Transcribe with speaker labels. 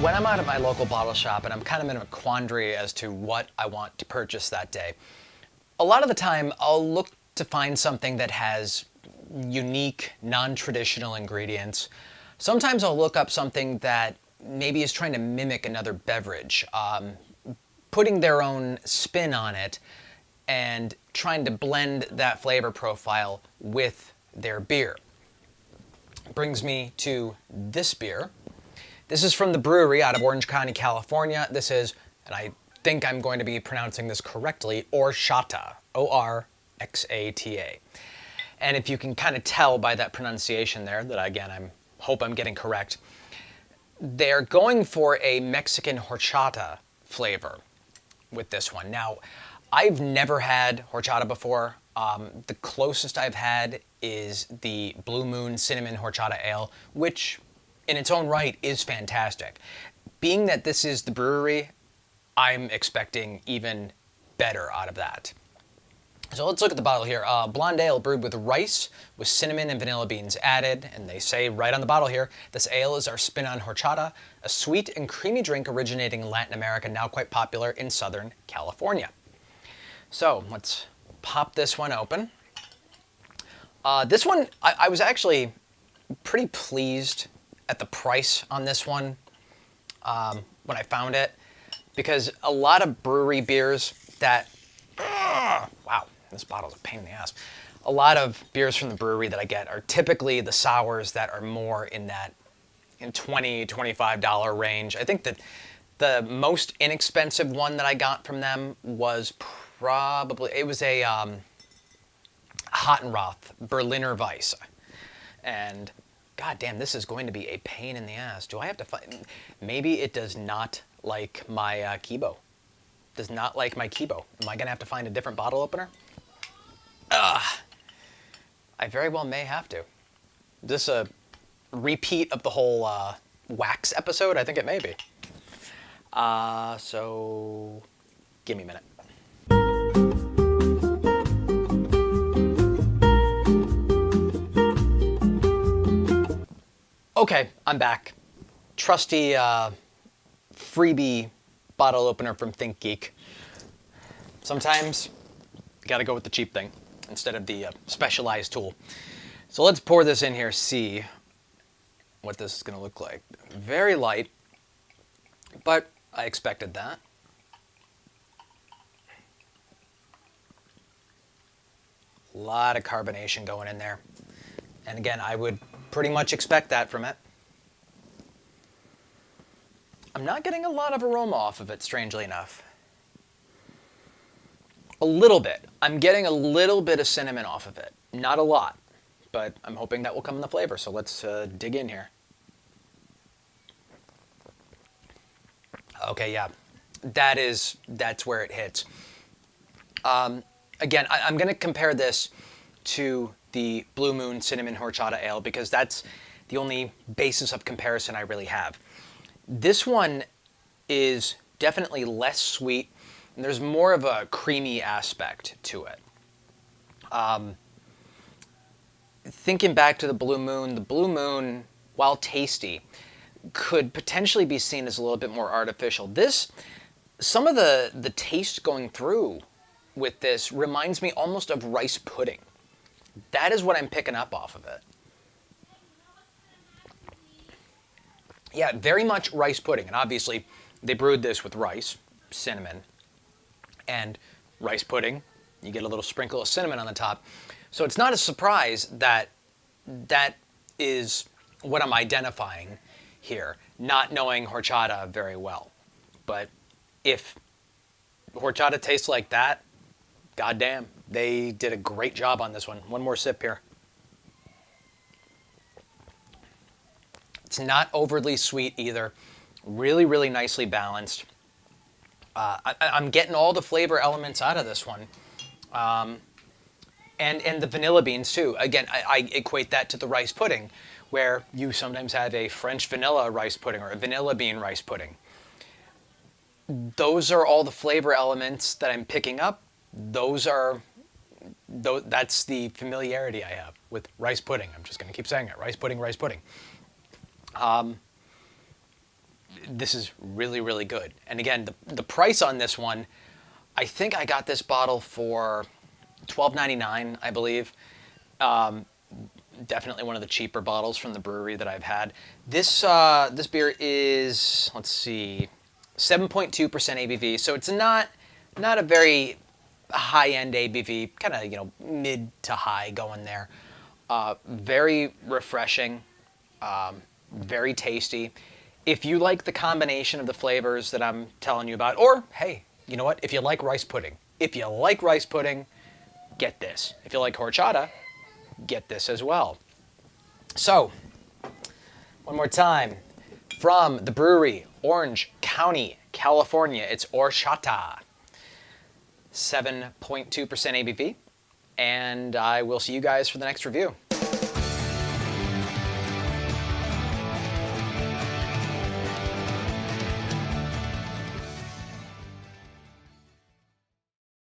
Speaker 1: When I'm out at my local bottle shop and I'm kind of in a quandary as to what I want to purchase that day, a lot of the time I'll look to find something that has unique, non-traditional ingredients. Sometimes I'll look up something that maybe is trying to mimic another beverage, putting their own spin on it and trying to blend that flavor profile with their beer. Brings me to this beer. This is from the Bruery out of Orange County, California. This is, and I think I'm going to be pronouncing this correctly, Or Xata, O-R-X-A-T-A. And if you can kind of tell by that pronunciation there, that again, I hope I'm getting correct, they're going for a Mexican horchata flavor with this one. Now, I've never had horchata before. The closest I've had is the Blue Moon Cinnamon Horchata Ale, which in its own right is fantastic. Being that this is the Bruery, I'm expecting even better out of that. So let's look at the bottle here. Blonde ale brewed with rice, with cinnamon and vanilla beans added, and they say right on the bottle here, this ale is our spin on horchata, a sweet and creamy drink originating in Latin America, now quite popular in Southern California. So let's pop this one open. This one, I was actually pretty pleased at the price on this one when I found it, because a lot of brewery beers that, wow, this bottle's a pain in the ass. A lot of beers from the brewery that I get are typically the sours that are more in that $20, $25 range. I think that the most inexpensive one that I got from them was probably, it was a Hottenroth Berliner Weiss. And God damn, this is going to be a pain in the ass. Do I have to find, maybe it does not like my Kibo. Does not like my Kibo. Am I gonna have to find a different bottle opener? I very well may have to. Is this a repeat of the whole wax episode? I think it may be. So give me a minute. Okay, I'm back. Trusty freebie bottle opener from ThinkGeek. Sometimes you gotta go with the cheap thing instead of the specialized tool. So let's pour this in here, see what this is gonna look like. Very light, but I expected that. A lot of carbonation going in there. And again, I would pretty much expect that from it. I'm not getting a lot of aroma off of it, strangely enough. A little bit. I'm getting a little bit of cinnamon off of it. Not a lot, but I'm hoping that will come in the flavor. So let's dig in here. Okay, yeah, that's where it hits. Again, I'm going to compare this to the Blue Moon Cinnamon Horchata Ale because that's the only basis of comparison I really have. This one is definitely less sweet, and there's more of a creamy aspect to it. Thinking back to the Blue Moon, while tasty, could potentially be seen as a little bit more artificial. Some of the taste going through with this reminds me almost of rice pudding. That is what I'm picking up off of it. Yeah, very much rice pudding. And obviously, they brewed this with rice, cinnamon, and rice pudding. You get a little sprinkle of cinnamon on the top. So it's not a surprise that that is what I'm identifying here, not knowing horchata very well. But if horchata tastes like that, goddamn, they did a great job on this one. One more sip here. It's not overly sweet either. Really, really nicely balanced. I'm getting all the flavor elements out of this one. And the vanilla beans too. Again, I equate that to the rice pudding, where you sometimes have a French vanilla rice pudding or a vanilla bean rice pudding. Those are all the flavor elements that I'm picking up. That's the familiarity I have with rice pudding. I'm just going to keep saying it. Rice pudding, rice pudding. this is really, really good. And again, the price on this one, I think I got this bottle for $12.99, I believe. Definitely one of the cheaper bottles from the brewery that I've had. This beer is, let's see, 7.2% ABV, so it's not a very high-end ABV, kind of, mid to high going there. Very refreshing, very tasty. If you like the combination of the flavors that I'm telling you about, or hey, you know what? If you like rice pudding, get this. If you like horchata, get this as well. So, one more time. From the brewery, Orange County, California, it's Or Xata. 7.2% ABV. And I will see you guys for the next review.